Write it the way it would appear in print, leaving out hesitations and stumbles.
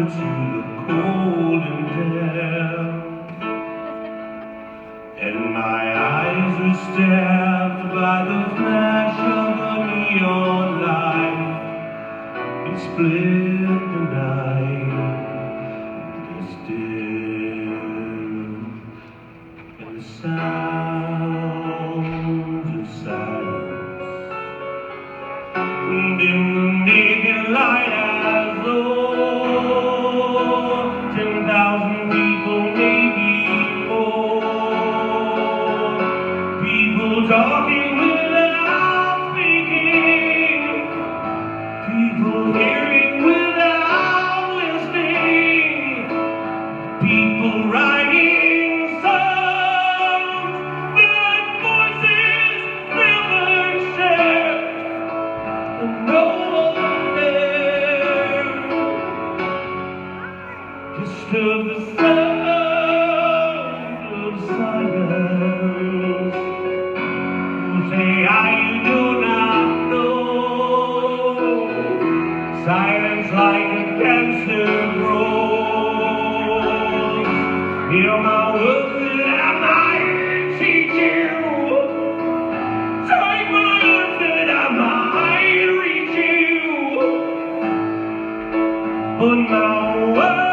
to the cold and damp, and my eyes are stabbed by the flash of a neon light. It split the night, it's dim, and the sounds of silence. And in the naked light as though 10,000 people, maybe more, people talking without speaking, people hearing without listening, people writing songs that voices never share, and no one there disturb the sound of silence. You say I do not know. Silence like a cancer grows. Hear my words that I might teach you. Take my words that I might reach you. But my words